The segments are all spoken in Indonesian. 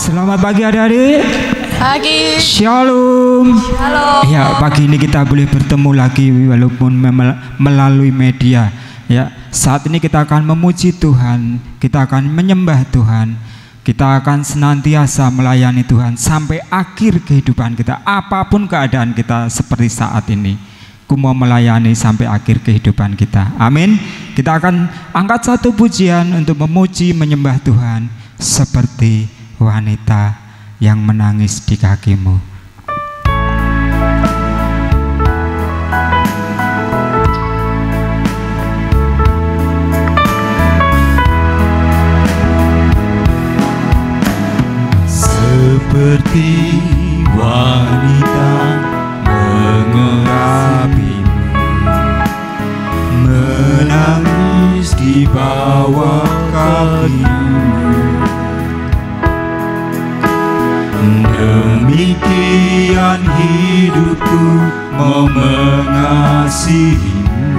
Selamat pagi adik-adik. Pagi. Shalom. Halo. Ya, pagi ini kita boleh bertemu lagi walaupun melalui media. Ya, saat ini kita akan memuji Tuhan, kita akan menyembah Tuhan, kita akan senantiasa melayani Tuhan sampai akhir kehidupan kita. Apapun keadaan kita seperti saat ini, ku mau melayani sampai akhir kehidupan kita. Amin. Kita akan angkat satu pujian untuk memuji menyembah Tuhan seperti wanita yang menangis di kakimu. Seperti wanita mengurapimu, menangis di bawah kakimu. Demikian hidupku mau mengasihimu,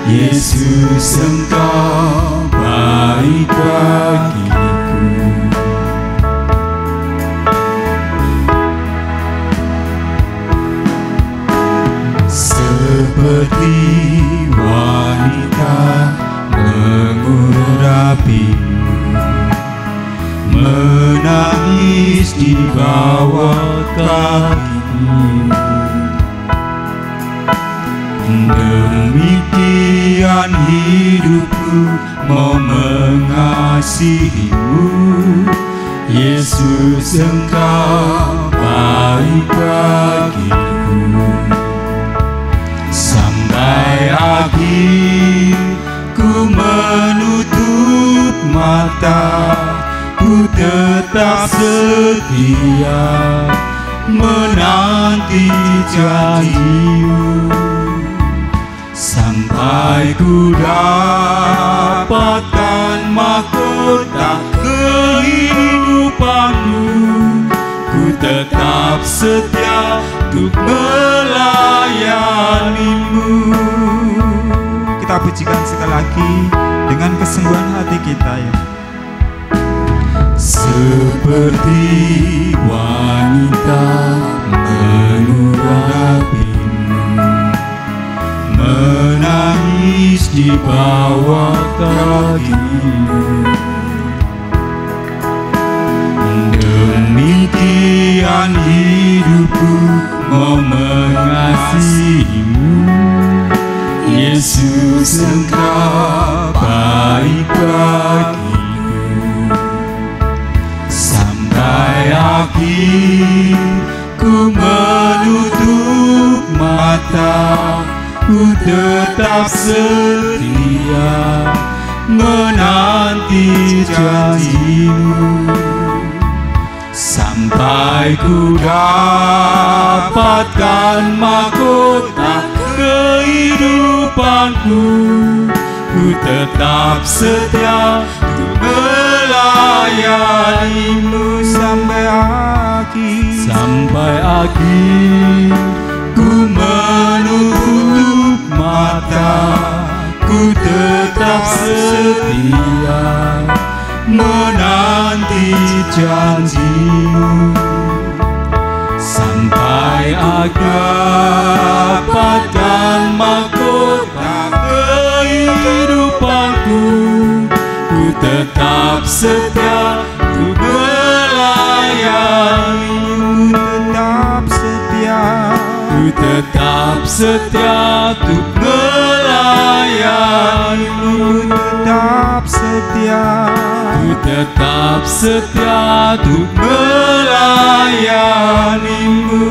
Yesus, Engkau baik bagiku. Seperti wanita mengurapimu, menangis di bawah kakimu. Demikian hidupku mau mengasihimu, Yesus, Engkau baik bagiku. Sampai akhir ku menutup mata, ku tetap setia menanti janjimu, sampai ku dapatkan mahkota kehidupanmu. Ku tetap setia untuk melayanimu. Kita pujikan sekali lagi dengan kesungguhan hati kita ya. Seperti wanita mengurapimu, menangis di bawah kakimu. Demikian hidupku mau mengasihimu, Yesus, Engkau baik bagiku. Sampai akhir ku menutup mata, ku tetap setia menanti janjimu, sampai ku dapatkan mahkota kehidupanku. Ku tetap setia untuk melayanimu sampai akhir ku menutup mata, ku tetap setia menanti janjimu, sampai dapatkan mahkota kehidupanku. Ku tetap setia untuk melayanimu, ku tetap setia untuk melayanimu, ku tetap setia untuk melayanimu.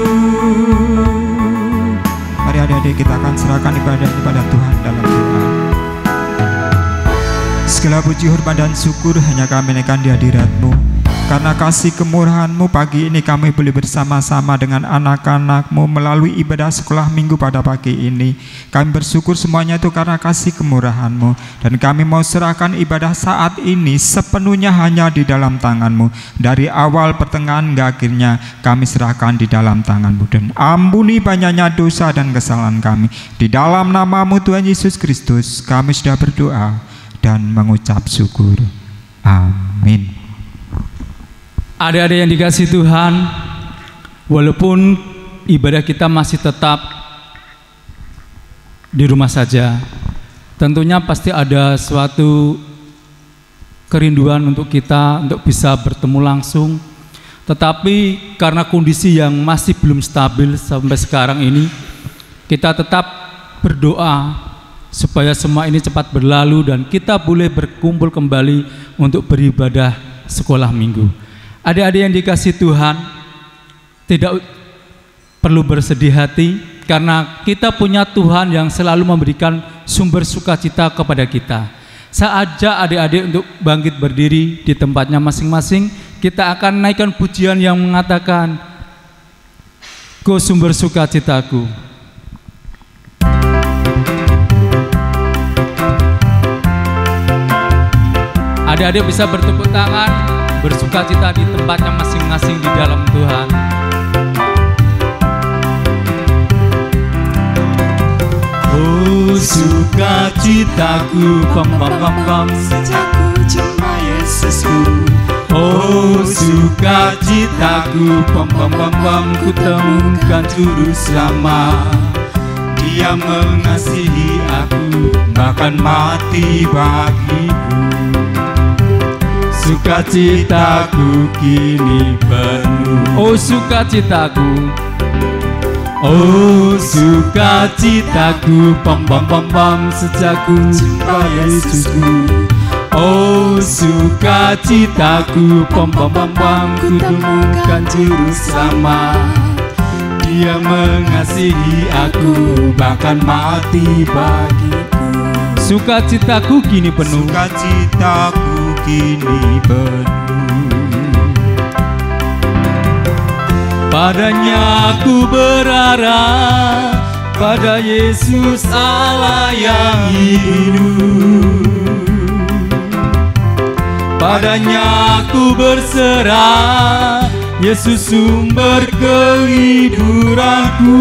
Mari adik-adik kita akan serahkan ibadah kepada Tuhan dalam doa. Segala puji, hormat dan syukur hanya kami naikkan di hadirat-Mu. Karena kasih kemurahan-Mu, pagi ini kami boleh bersama-sama dengan anak-anak-Mu melalui ibadah sekolah minggu pada pagi ini. Kami bersyukur semuanya itu karena kasih kemurahan-Mu. Dan kami mau serahkan ibadah saat ini sepenuhnya hanya di dalam tangan-Mu. Dari awal, pertengahan, hingga akhirnya kami serahkan di dalam tangan-Mu. Dan ampuni banyaknya dosa dan kesalahan kami. Di dalam nama-Mu Tuhan Yesus Kristus kami sudah berdoa dan mengucap syukur. Amin. Adik-adik yang dikasihi Tuhan, walaupun ibadah kita masih tetap di rumah saja, tentunya pasti ada suatu kerinduan untuk kita untuk bisa bertemu langsung. Tetapi karena kondisi yang masih belum stabil sampai sekarang ini, kita tetap berdoa supaya semua ini cepat berlalu dan kita boleh berkumpul kembali untuk beribadah sekolah minggu. Adik-adik yang dikasihi Tuhan, tidak perlu bersedih hati karena kita punya Tuhan yang selalu memberikan sumber sukacita kepada kita. Saya ajak adik-adik untuk bangkit berdiri di tempatnya masing-masing. Kita akan naikkan pujian yang mengatakan, "Kau sumber sukacitaku." Adik-adik bisa bertepuk tangan, bersukacita di tempatnya masing-masing di dalam Tuhan. Oh sukacitaku, pam pam pam pam, sejak ku jumpa Yesusku. oh sukacitaku, pam pam pam pam, ku temukan juru selamat. Dia mengasihi aku, bahkan mati bagiku. Sukacitaku kini penuh. Oh sukacitaku, oh sukacitaku, pam pam pam pam, sejak ku jumpa Yesusku. Oh sukacitaku, pam pam pam pam, ku temukan juru selamat. Dia mengasihi aku, bahkan mati bagiku. sukacitaku kini penuh. Sukacitaku kini penuh. Padanya ku berharap, pada Yesus Allah yang hidup. Padanya ku berserah, Yesus sumber kehidupanku.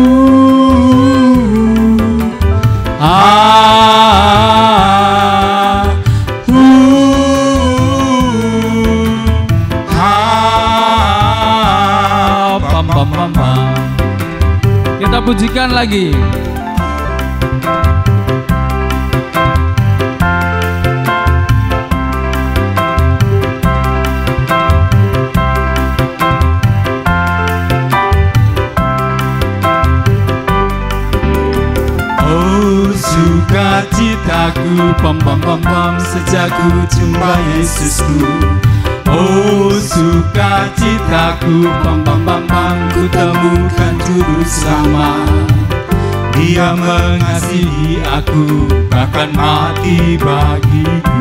Pam pam pam pam. Kita pujikan lagi. Sukacitaku, pam pam pam pam, sejak ku jumpa Yesusku. Oh sukacitaku, pam pam pam pam, ku temukan juru selamat. Dia mengasihi aku, bahkan mati bagiku.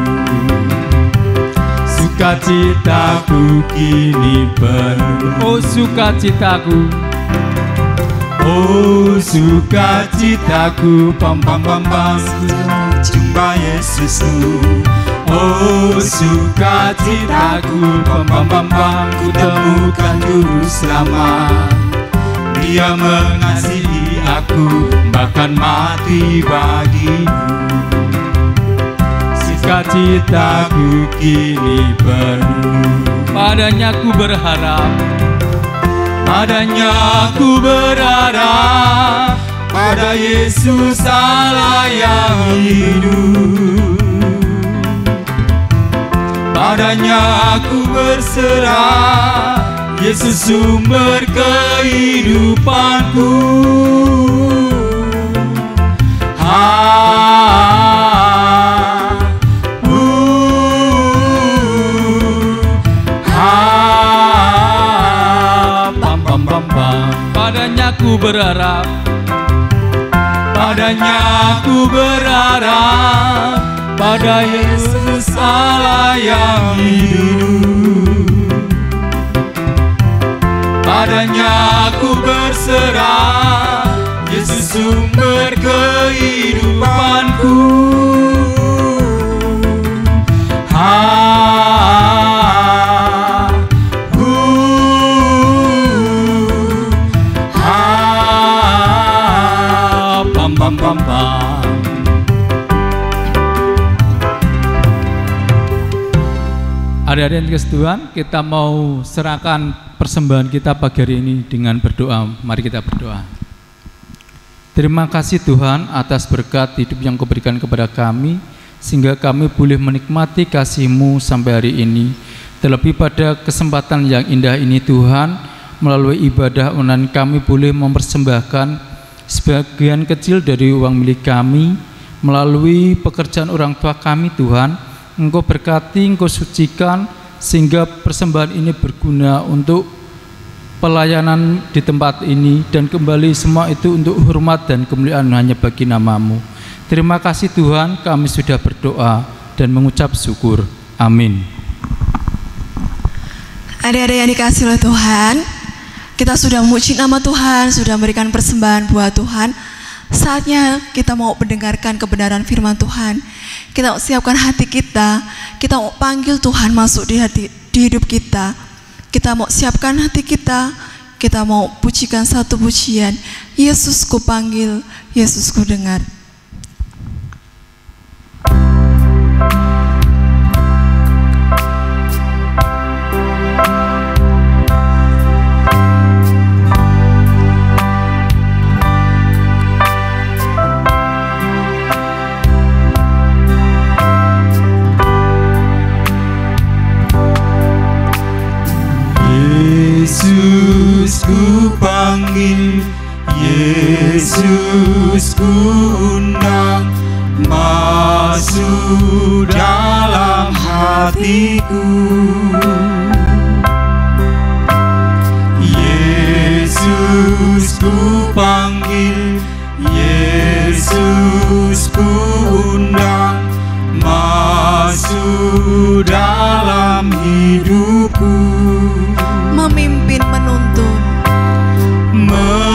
Sukacitaku kini penuh. Oh sukacitaku, oh sukacitaku, pam pam pam pam, jumpa Yesusku. Oh sukacitaku, pam pam pam pam, ku temukan juru selamat. Dia mengasihi aku, bahkan mati bagiku. Sukacitaku kini penuh. padanya ku berharap. Padanya ku berharap, pada Yesus Allah yang hidup. Padanya aku berserah, Yesus sumber kehidupanku. Padanya ku berharap. Padanya aku berharap, pada Yesus Allah yang hidup. Padanya aku berserah, Yesus sumber kehidupanku. Hari-hari yang dikasih Tuhan, kita mau serahkan persembahan kita pagi hari ini dengan berdoa. Mari kita berdoa. Terima kasih Tuhan atas berkat hidup yang Kau berikan kepada kami, sehingga kami boleh menikmati kasih-Mu sampai hari ini. Terlebih pada kesempatan yang indah ini Tuhan, melalui ibadah online kami boleh mempersembahkan sebagian kecil dari uang milik kami, melalui pekerjaan orang tua kami Tuhan. Engkau berkati, Engkau sucikan, sehingga persembahan ini berguna untuk pelayanan di tempat ini, dan kembali semua itu untuk hormat dan kemuliaan hanya bagi nama-Mu. Terima kasih Tuhan, kami sudah berdoa dan mengucap syukur. Amin. Adik-adik yang dikasihi oleh Tuhan, kita sudah memuji nama Tuhan, sudah memberikan persembahan buat Tuhan. Saatnya kita mau mendengarkan kebenaran firman Tuhan. Kita mau siapkan hati kita mau panggil Tuhan masuk di hidup kita. Kita mau siapkan hati kita mau pujikan satu pujian. Yesus ku panggil, Yesus ku dengar. Yesus ku panggil, Yesus ku undang, masuk dalam hatiku. Yesus ku panggil, Yesus ku undang, masuk dalam hidupku.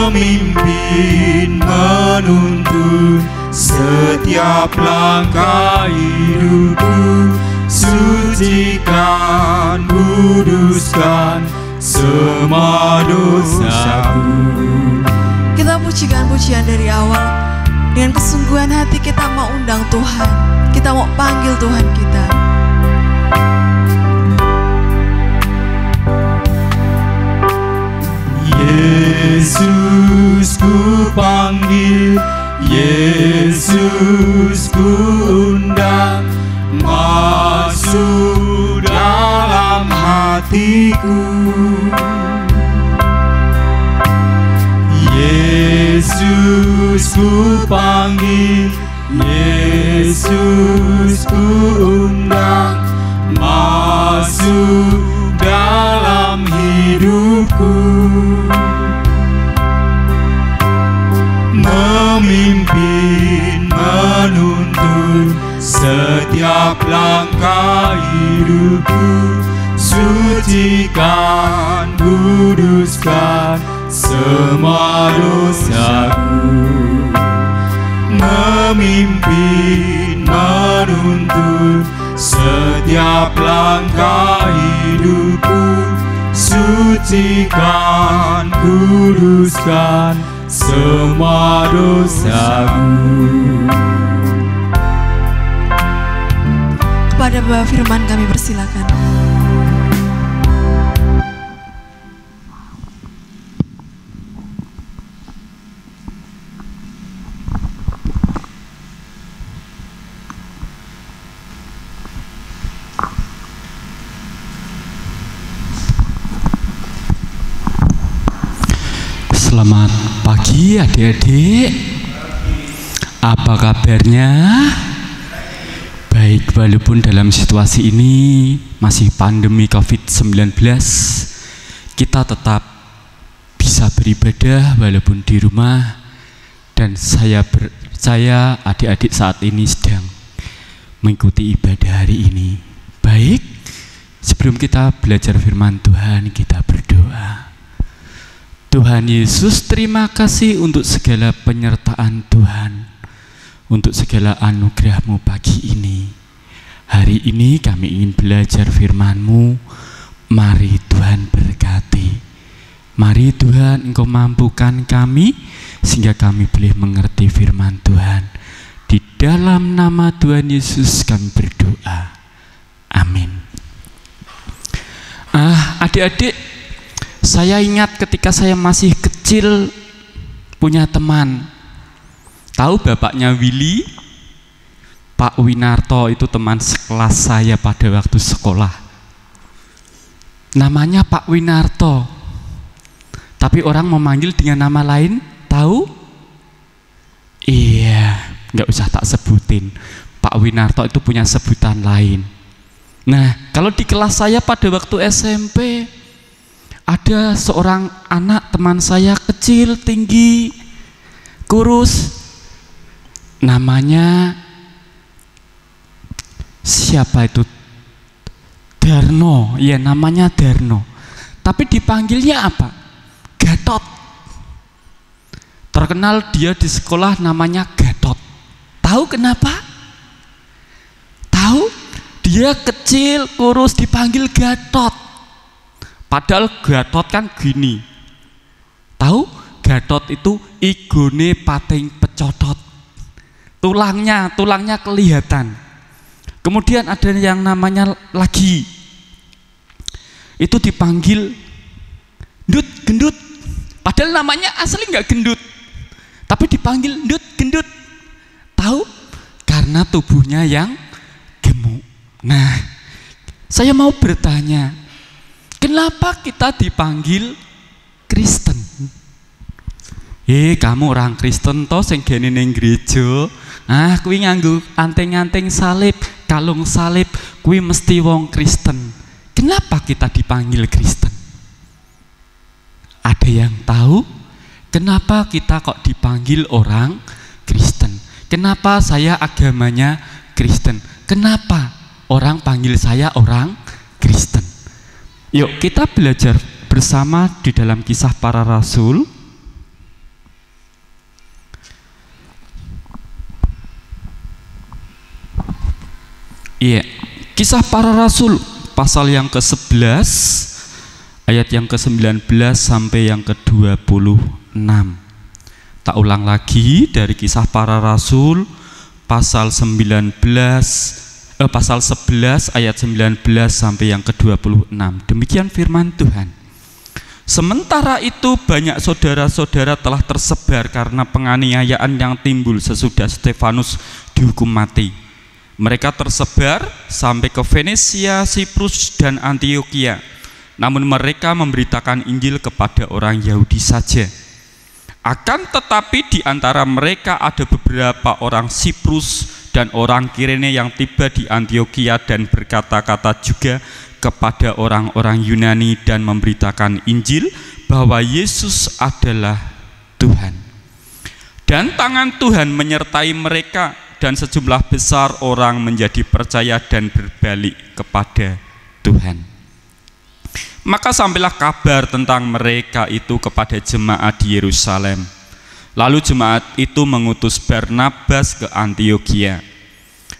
Memimpin menuntun setiap langkah hidupku. Sucikan, kuduskan semua dosaku. Kita pujikan pujian dari awal. Dengan kesungguhan hati kita mau undang Tuhan, kita mau panggil Tuhan kita. Yesus ku panggil, Yesus ku undang, masuk dalam hatiku. Yesus ku panggil, Yesus ku undang, masuk dalam hidupku. Memimpin, menuntun setiap langkah hidupku. Sucikan, kuduskan semua dosaku. Memimpin, menuntun setiap langkah hidupku. Sucikan, kuduskan semua dosaku. Kepada Bapak Firman kami persilakan. Selamat pagi adik-adik. Apa kabarnya? Baik, walaupun dalam situasi ini masih pandemi COVID-19, kita tetap bisa beribadah walaupun di rumah. Dan saya percaya adik-adik saat ini sedang mengikuti ibadah hari ini. Baik, sebelum kita belajar firman Tuhan, kita berdoa. Tuhan Yesus, terima kasih untuk segala penyertaan Tuhan, untuk segala anugerah-Mu pagi ini. Hari ini kami ingin belajar firman-Mu. Mari Tuhan berkati. Mari Tuhan Engkau mampukan kami, sehingga kami boleh mengerti firman Tuhan. Di dalam nama Tuhan Yesus kami berdoa. Amin. Adik-adik, saya ingat ketika saya masih kecil punya teman. Tahu bapaknya Willy? Pak Winarto itu teman sekelas saya pada waktu sekolah. Namanya Pak Winarto. Tapi orang memanggil dengan nama lain, tahu? Iya, nggak usah tak sebutin. Pak Winarto itu punya sebutan lain. Nah, kalau di kelas saya pada waktu SMP, ada seorang anak teman saya kecil, tinggi, kurus. Namanya siapa itu? Darno, ya namanya Darno. Tapi dipanggilnya apa? Gatot. Terkenal dia di sekolah namanya Gatot. Tahu kenapa? Tahu? Dia kecil, kurus, dipanggil Gatot. Padahal Gatot kan gini. Tahu? Gatot itu igone pating pecotot. Tulangnya kelihatan. Kemudian ada yang namanya lagi. Itu dipanggil gendut. Padahal namanya asli nggak gendut, tapi dipanggil gendut. Tahu? Karena tubuhnya yang gemuk. Nah, saya mau bertanya, kenapa kita dipanggil Kristen? Kamu orang Kristen toh sing gene ning gereja. Kuwi nganggo anting-anting salib, kalung salib, kuwi mesti wong Kristen. Kenapa kita dipanggil Kristen? Ada yang tahu kenapa kita kok dipanggil orang Kristen? Kenapa saya agamanya Kristen? Kenapa orang panggil saya orang Kristen? Yuk kita belajar bersama di dalam Kisah Para Rasul. Iya, Kisah Para Rasul pasal yang ke-11 ayat yang ke-19 sampai yang ke-26. Tak ulang lagi dari Kisah Para Rasul pasal 11 ayat 19 sampai yang ke-26. Demikian firman Tuhan. Sementara itu banyak saudara-saudara telah tersebar karena penganiayaan yang timbul sesudah Stefanus dihukum mati. Mereka tersebar sampai ke Venesia, Siprus, dan Antioquia. Namun mereka memberitakan Injil kepada orang Yahudi saja. Akan tetapi di antara mereka ada beberapa orang Siprus dan orang Kirene yang tiba di Antioquia dan berkata-kata juga kepada orang-orang Yunani dan memberitakan Injil bahwa Yesus adalah Tuhan. Dan tangan Tuhan menyertai mereka dan sejumlah besar orang menjadi percaya dan berbalik kepada Tuhan. Maka sampailah kabar tentang mereka itu kepada jemaat di Yerusalem. Lalu jemaat itu mengutus Barnabas ke Antioquia.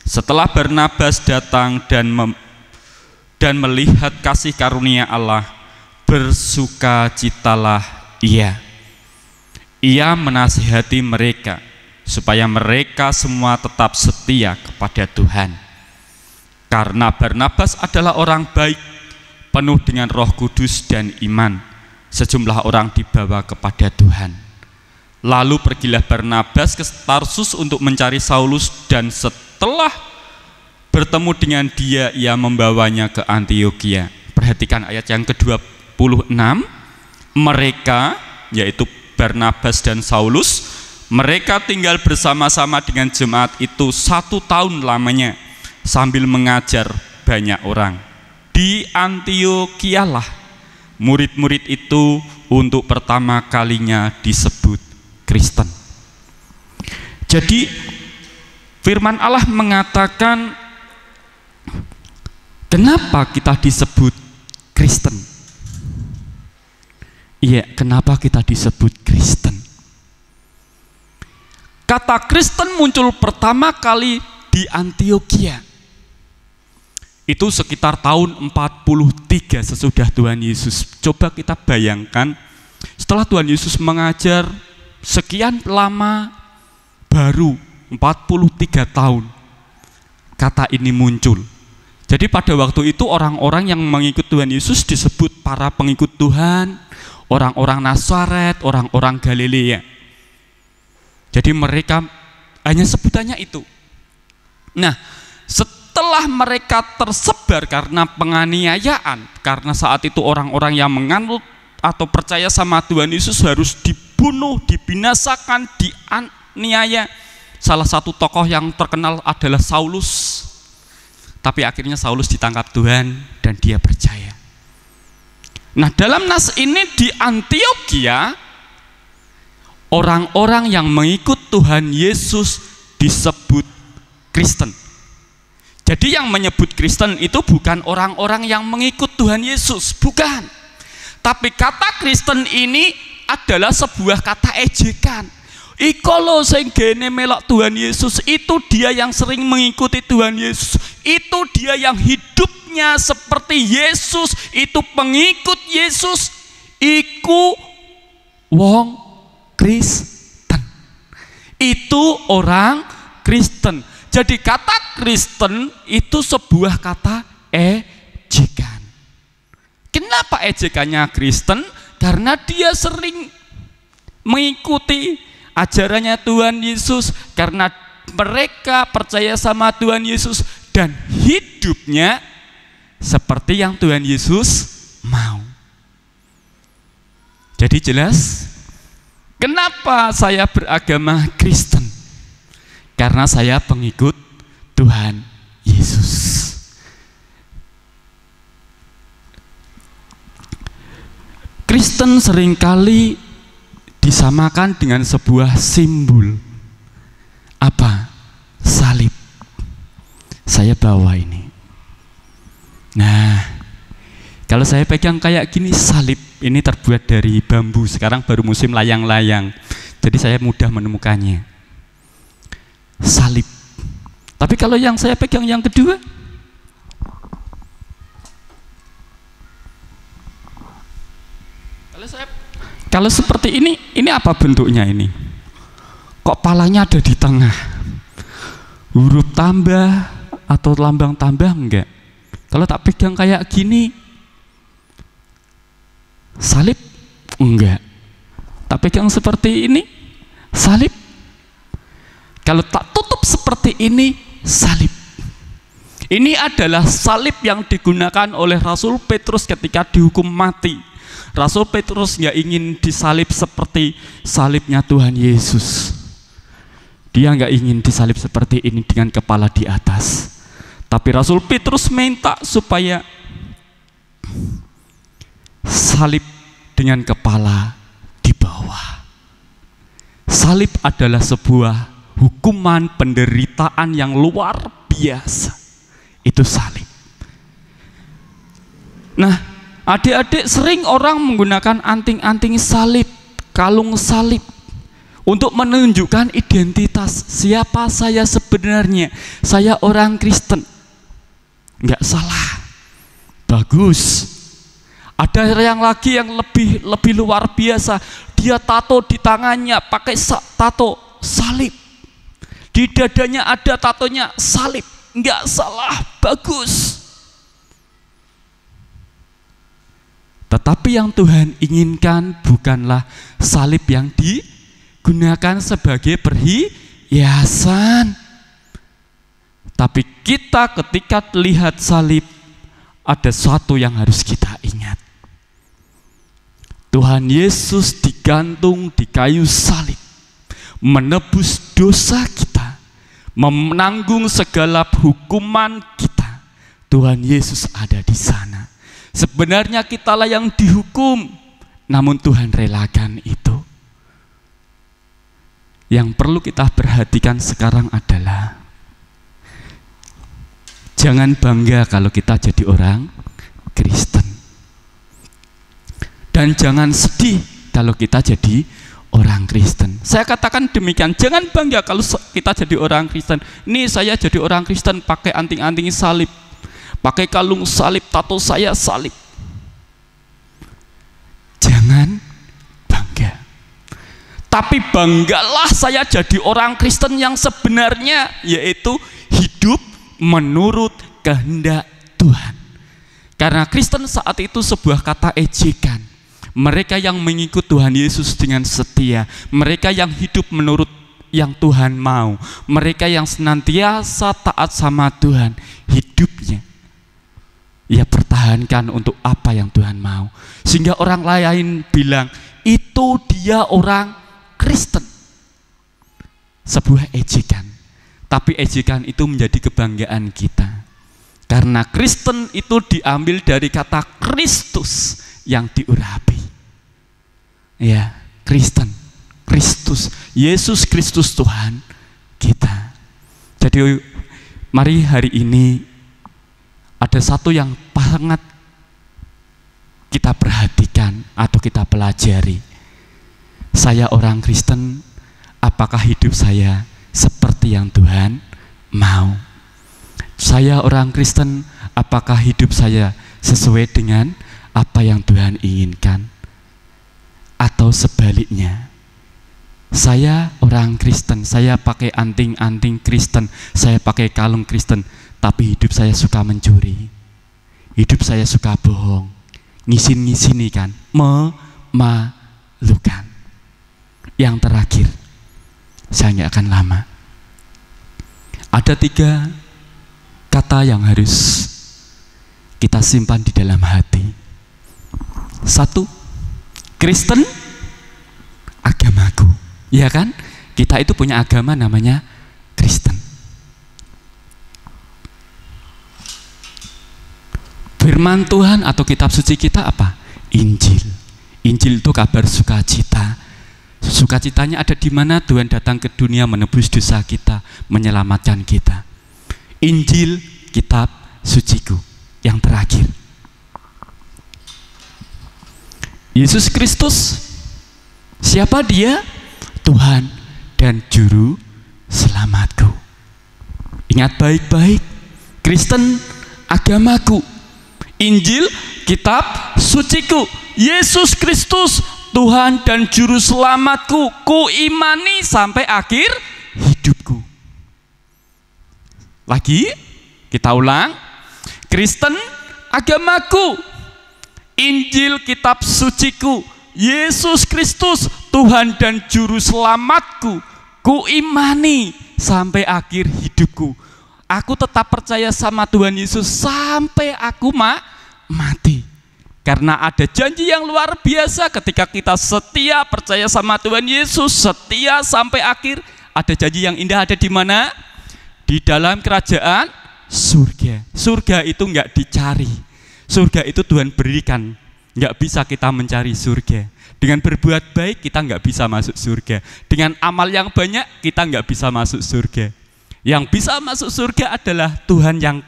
Setelah Barnabas datang dan melihat kasih karunia Allah, bersukacitalah ia. Ia menasihati mereka supaya mereka semua tetap setia kepada Tuhan. Karena Barnabas adalah orang baik, penuh dengan Roh Kudus dan iman. Sejumlah orang dibawa kepada Tuhan. Lalu pergilah Barnabas ke Tarsus untuk mencari Saulus, dan setelah bertemu dengan dia, ia membawanya ke Antioquia. Perhatikan ayat yang ke-26. Mereka, yaitu Barnabas dan Saulus, mereka tinggal bersama-sama dengan jemaat itu 1 tahun lamanya sambil mengajar banyak orang. Di Antioquia lah murid-murid itu untuk pertama kalinya disebut Kristen. Jadi firman Allah mengatakan, kenapa kita disebut Kristen? Iya, kenapa kita disebut Kristen? Kata Kristen muncul pertama kali di Antioquia. Itu sekitar tahun 43 sesudah Tuhan Yesus. Coba kita bayangkan, setelah Tuhan Yesus mengajar sekian lama, baru 43 tahun kata ini muncul. Jadi pada waktu itu orang-orang yang mengikut Tuhan Yesus disebut para pengikut Tuhan, orang-orang Nazaret, orang-orang Galilea. Jadi mereka hanya sebutannya itu. Nah, setelah mereka tersebar karena penganiayaan, karena saat itu orang-orang yang menganut atau percaya sama Tuhan Yesus harus dibunuh, dibinasakan, dianiaya. Salah satu tokoh yang terkenal adalah Saulus. Tapi akhirnya Saulus ditangkap Tuhan dan dia percaya. Nah, dalam nas ini di Antiokhia, orang-orang yang mengikut Tuhan Yesus disebut Kristen. Jadi yang menyebut Kristen itu bukan orang-orang yang mengikut Tuhan Yesus, bukan. Tapi kata Kristen ini adalah sebuah kata ejekan. Iko lo sing gene melok Tuhan Yesus, itu dia yang sering mengikuti Tuhan Yesus, itu dia yang hidupnya seperti Yesus, itu pengikut Yesus, iku wong Kristen, itu orang Kristen. Jadi kata Kristen itu sebuah kata ejekan. Kenapa ejekannya Kristen? Karena dia sering mengikuti ajarannya Tuhan Yesus, karena mereka percaya sama Tuhan Yesus dan hidupnya seperti yang Tuhan Yesus mau. Jadi jelas kenapa saya beragama Kristen? Karena saya pengikut Tuhan Yesus. Kristen seringkali disamakan dengan sebuah simbol. Apa? Salib. Saya bawa ini. Nah, kalau saya pegang kayak gini, salib ini terbuat dari bambu. Sekarang baru musim layang-layang, jadi saya mudah menemukannya. Salib. Tapi kalau yang saya pegang yang kedua, kalau seperti ini apa bentuknya ini? Kok palanya ada di tengah? Huruf tambah atau lambang tambah enggak? Kalau tak pegang kayak gini, salib enggak. Tak pegang seperti ini, salib. Kalau tak tutup seperti ini, salib. Ini adalah salib yang digunakan oleh Rasul Petrus ketika dihukum mati. Rasul Petrus nggak ingin disalib seperti salibnya Tuhan Yesus. Dia nggak ingin disalib seperti ini dengan kepala di atas. Tapi Rasul Petrus minta supaya salib dengan kepala di bawah. Salib adalah sebuah hukuman penderitaan yang luar biasa. Itu salib. Nah, adik-adik, sering orang menggunakan anting-anting salib, kalung salib untuk menunjukkan identitas siapa saya sebenarnya. Saya orang Kristen. Enggak salah. Bagus. Ada yang lagi yang lebih luar biasa. Dia tato di tangannya pakai tato salib. Di dadanya ada tatonya salib. Enggak salah, bagus. Tetapi yang Tuhan inginkan bukanlah salib yang digunakan sebagai perhiasan. Tapi kita ketika lihat salib, ada sesuatu yang harus kita ingat. Tuhan Yesus digantung di kayu salib, menebus dosa kita, menanggung segala hukuman kita. Tuhan Yesus ada di sana. Sebenarnya kitalah yang dihukum, namun Tuhan relakan itu. Yang perlu kita perhatikan sekarang adalah jangan bangga kalau kita jadi orang Kristen. Dan jangan sedih kalau kita jadi orang Kristen. Saya katakan demikian, jangan bangga kalau kita jadi orang Kristen. Ini saya jadi orang Kristen pakai anting-anting salib, pakai kalung salib, tato saya salib. Jangan bangga. Tapi banggalah saya jadi orang Kristen yang sebenarnya, yaitu hidup menurut kehendak Tuhan. Karena Kristen saat itu sebuah kata ejekan. Mereka yang mengikut Tuhan Yesus dengan setia, mereka yang hidup menurut yang Tuhan mau, mereka yang senantiasa taat sama Tuhan, hidupnya ia pertahankan untuk apa yang Tuhan mau. Sehingga orang lain bilang, itu dia orang Kristen. Sebuah ejekan. Tapi ejekan itu menjadi kebanggaan kita. Karena Kristen itu diambil dari kata Kristus yang diurapi. Ya, Kristen, Kristus, Yesus Kristus Tuhan kita. Jadi mari hari ini ada satu yang sangat kita perhatikan atau kita pelajari. Saya orang Kristen, apakah hidup saya seperti yang Tuhan mau? Saya orang Kristen, apakah hidup saya sesuai dengan apa yang Tuhan inginkan? Atau sebaliknya, saya orang Kristen, saya pakai anting-anting Kristen, saya pakai kalung Kristen, tapi hidup saya suka mencuri, hidup saya suka bohong, ngisin-ngisini kan, memalukan. Yang terakhir, saya nggak akan lama. Ada 3 kata yang harus kita simpan di dalam hati. 1, Kristen, agamaku. Ya kan? Kita itu punya agama namanya Kristen. Firman Tuhan atau kitab suci kita apa? Injil. Injil itu kabar sukacita. Sukacitanya ada di mana? Tuhan datang ke dunia menebus dosa kita, menyelamatkan kita. Injil, kitab suciku. Yang terakhir, Yesus Kristus. Siapa dia? Tuhan dan juru selamatku. Ingat baik-baik, Kristen, agamaku. Injil, kitab suciku. Yesus Kristus, Tuhan dan juru selamatku. Ku imani sampai akhir hidupku. Lagi, kita ulang. Kristen, agamaku. Injil, kitab suciku. Yesus Kristus, Tuhan dan juru selamatku. Ku imani sampai akhir hidupku. Aku tetap percaya sama Tuhan Yesus sampai aku mati. Karena ada janji yang luar biasa ketika kita setia percaya sama Tuhan Yesus, setia sampai akhir. Ada janji yang indah, ada di mana? Di dalam kerajaan surga. Surga itu enggak dicari. Surga itu Tuhan berikan. Enggak bisa kita mencari surga. Dengan berbuat baik kita enggak bisa masuk surga. Dengan amal yang banyak kita enggak bisa masuk surga. Yang bisa masuk surga adalah Tuhan yang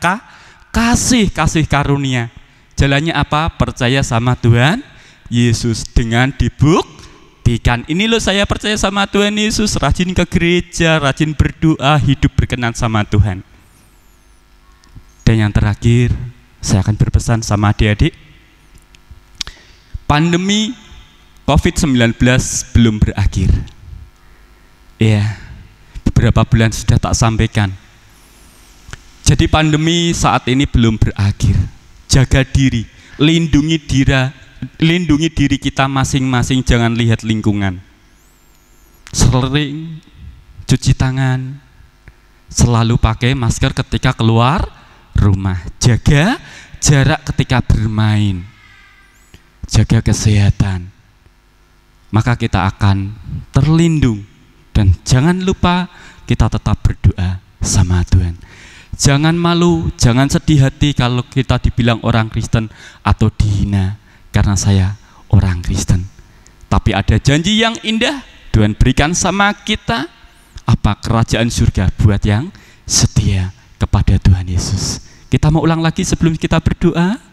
kasih karunia. Jalannya apa? Percaya sama Tuhan Yesus dengan dibuktikan. Ini loh saya percaya sama Tuhan Yesus, rajin ke gereja, rajin berdoa, hidup berkenan sama Tuhan. Dan yang terakhir, saya akan berpesan sama adik-adik. Pandemi COVID-19 belum berakhir. Ya, beberapa bulan sudah tak sampaikan. Jadi pandemi saat ini belum berakhir. Jaga diri, lindungi diri kita masing-masing, jangan lihat lingkungan. Sering cuci tangan, selalu pakai masker ketika keluar rumah, jaga jarak ketika bermain, jaga kesehatan, maka kita akan terlindung. Dan jangan lupa kita tetap berdoa sama Tuhan. Jangan malu, jangan sedih hati kalau kita dibilang orang Kristen atau dihina karena saya orang Kristen. Tapi ada janji yang indah Tuhan berikan sama kita, apa? Kerajaan surga buat yang setia kepada Tuhan Yesus. Kita mau ulang lagi sebelum kita berdoa.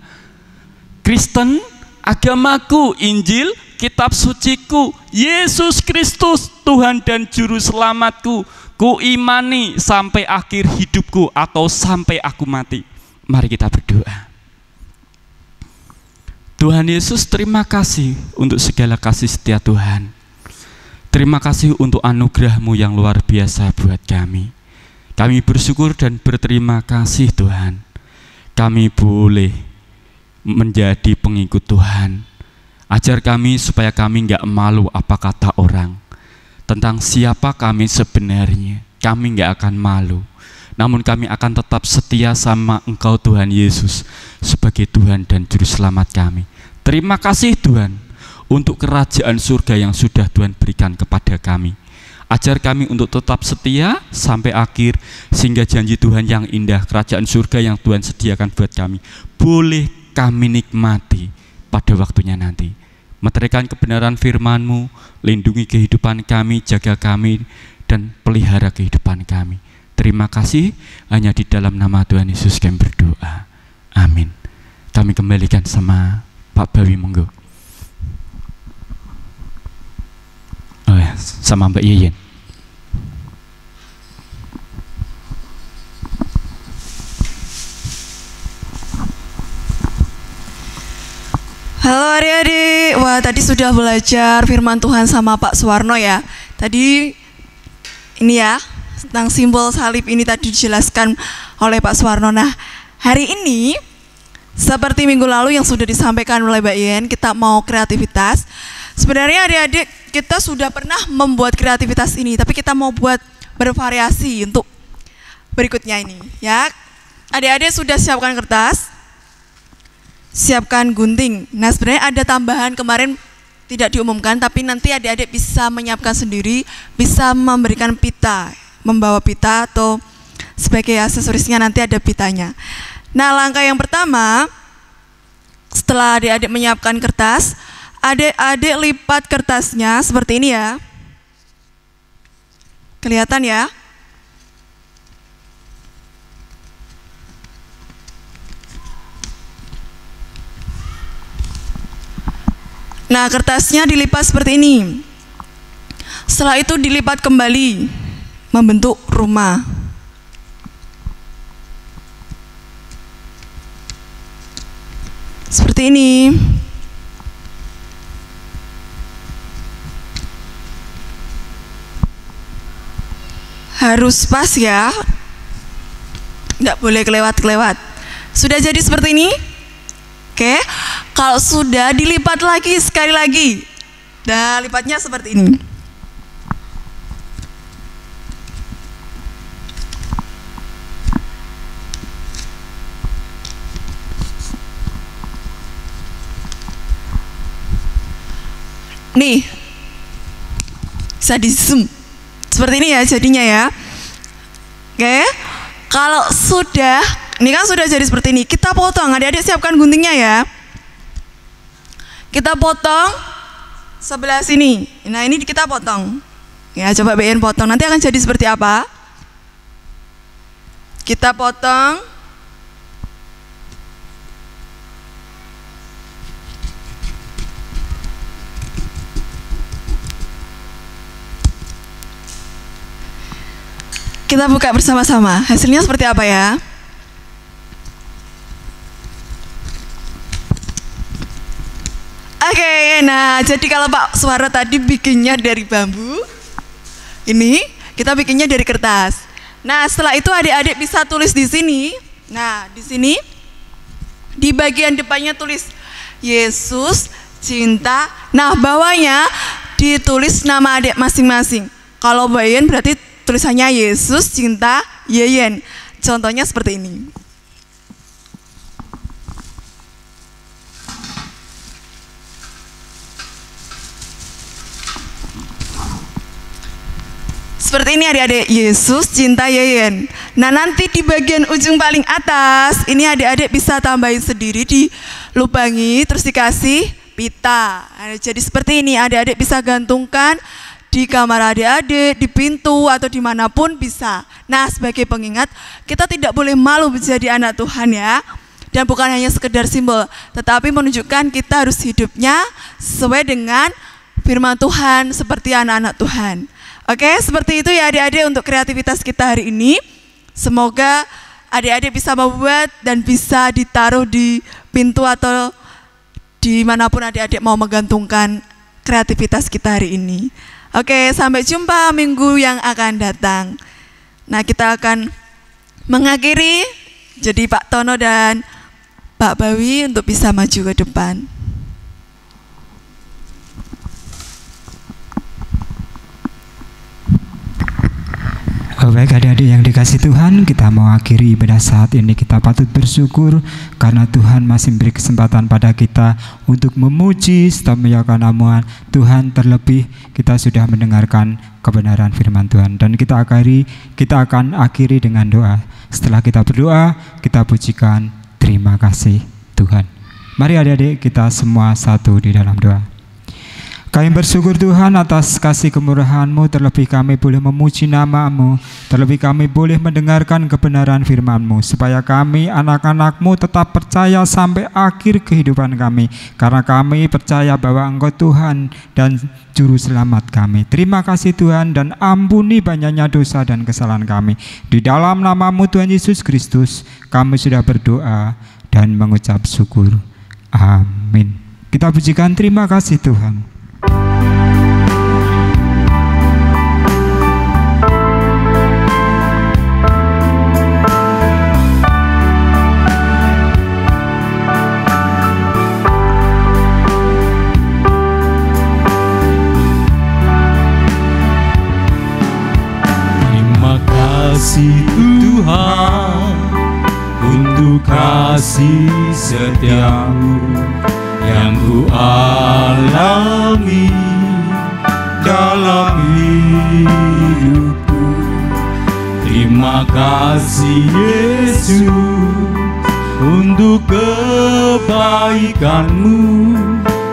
Kristen, agamaku, Injil, kitab suciku, Yesus Kristus, Tuhan dan juru selamatku. Ku imani sampai akhir hidupku atau sampai aku mati. Mari kita berdoa. Tuhan Yesus, terima kasih untuk segala kasih setia Tuhan. Terima kasih untuk anugerah-Mu yang luar biasa buat kami. Kami bersyukur dan berterima kasih Tuhan. kami boleh menjadi pengikut Tuhan. Ajar kami supaya kami nggak malu apa kata orang. Tentang siapa kami sebenarnya, kami nggak akan malu. Namun kami akan tetap setia sama Engkau Tuhan Yesus sebagai Tuhan dan Juru Selamat kami. Terima kasih Tuhan untuk kerajaan surga yang sudah Tuhan berikan kepada kami. Ajar kami untuk tetap setia sampai akhir, sehingga janji Tuhan yang indah, kerajaan surga yang Tuhan sediakan buat kami, boleh kami nikmati pada waktunya nanti. Meteraikan kebenaran firman-Mu, lindungi kehidupan kami, jaga kami, dan pelihara kehidupan kami. Terima kasih, hanya di dalam nama Tuhan Yesus kami berdoa. Amin. Kami kembalikan sama Pak Bawi, monggo. Oh ya, sama Mbak Yeyen. Halo adik-adik, wah tadi sudah belajar firman Tuhan sama Pak Suwarno ya. Tadi ini ya, tentang simbol salib ini tadi dijelaskan oleh Pak Suwarno. Nah, hari ini seperti minggu lalu yang sudah disampaikan oleh Mbak Yen, kita mau kreativitas. Sebenarnya adik-adik kita sudah pernah membuat kreativitas ini, tapi kita mau buat bervariasi untuk berikutnya ini ya. Adik-adik sudah siapkan kertas, siapkan gunting. Nah, sebenarnya ada tambahan kemarin tidak diumumkan, tapi nanti adik-adik bisa menyiapkan sendiri, bisa memberikan pita, membawa pita atau sebagai aksesorisnya nanti ada pitanya. Nah, langkah yang pertama, setelah adik-adik menyiapkan kertas, adik-adik lipat kertasnya seperti ini ya. Kelihatan ya? Nah, kertasnya dilipat seperti ini. Setelah itu dilipat kembali, membentuk rumah. Seperti ini. Harus pas ya, nggak boleh kelewat-kelewat. Sudah jadi seperti ini? Oke, kalau sudah dilipat lagi sekali lagi. Nah, lipatnya seperti ini. Nih, bisa di zoom. Seperti ini ya jadinya ya. Oke, kalau sudah, ini kan sudah jadi seperti ini, kita potong. Adik-adik siapkan guntingnya ya. Kita potong sebelah sini. Nah, ini kita potong. Ya, coba BN potong. Nanti akan jadi seperti apa? Kita potong. Kita buka bersama-sama. Hasilnya seperti apa ya? Oke, nah jadi kalau Pak Suwarno tadi bikinnya dari bambu, ini kita bikinnya dari kertas. Nah, setelah itu adik-adik bisa tulis di sini. Nah, di sini di bagian depannya tulis Yesus cinta. Nah, bawahnya ditulis nama adik masing-masing. Kalau Bayen berarti tulisannya Yesus cinta Yeyen. Contohnya seperti ini. Seperti ini adik-adik, Yesus cinta Yeyen. Nah, nanti di bagian ujung paling atas, ini adik-adik bisa tambahin sendiri, dilubangi, terus dikasih pita. Nah, jadi seperti ini, adik-adik bisa gantungkan di kamar adik-adik, di pintu, atau dimanapun bisa. Nah, sebagai pengingat, kita tidak boleh malu menjadi anak Tuhan ya. Dan bukan hanya sekedar simbol, tetapi menunjukkan kita harus hidupnya sesuai dengan firman Tuhan, seperti anak-anak Tuhan. Oke, seperti itu ya adik-adik untuk kreativitas kita hari ini. Semoga adik-adik bisa membuat dan bisa ditaruh di pintu atau dimanapun adik-adik mau menggantungkan kreativitas kita hari ini. Oke, sampai jumpa minggu yang akan datang. Nah, kita akan mengakhiri Jadi Pak Tono dan Pak Bawi untuk bisa maju ke depan. Baik adik-adik yang dikasih Tuhan, kita mau akhiri ibadah saat ini. Kita patut bersyukur karena Tuhan masih memberi kesempatan pada kita untuk memuji serta memuliakan nama Tuhan. Terlebih kita sudah mendengarkan kebenaran firman Tuhan, dan kita akan akhiri dengan doa. Setelah kita berdoa, kita pujikan terima kasih Tuhan. Mari adik-adik kita semua satu di dalam doa. Kami bersyukur Tuhan atas kasih kemurahan-Mu, terlebih kami boleh memuji nama-Mu, terlebih kami boleh mendengarkan kebenaran firman-Mu, supaya kami anak-anak-Mu tetap percaya sampai akhir kehidupan kami, karena kami percaya bahwa Engkau Tuhan dan Juru Selamat kami. Terima kasih Tuhan, dan ampuni banyaknya dosa dan kesalahan kami. Di dalam nama-Mu Tuhan Yesus Kristus, kami sudah berdoa dan mengucap syukur. Amin. Kita pujikan terima kasih Tuhan. Terima kasih Tuhan untuk kasih setiamu yang ku alami dalam hidupku. Terima kasih Yesus untuk kebaikan-Mu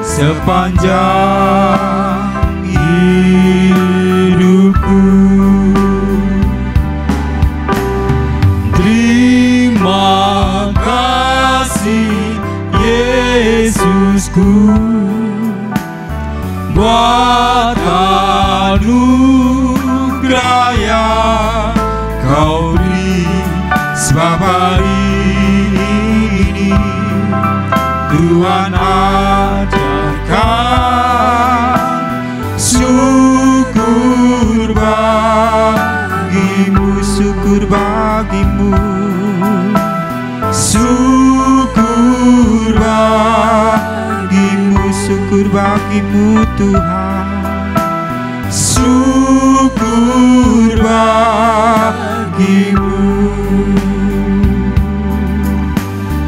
sepanjang hidupku. Terima kasih Yesusku buat anugerah yang Kau beri, sebab hari ini Tuhan ajarkan syukur bagimu, syukur bagimu, syukur bagimu, syukur bagimu Tuhan, syukur bagimu.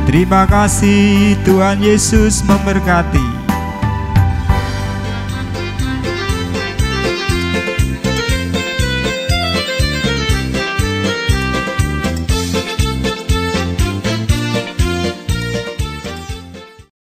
Terima kasih, Tuhan Yesus memberkati.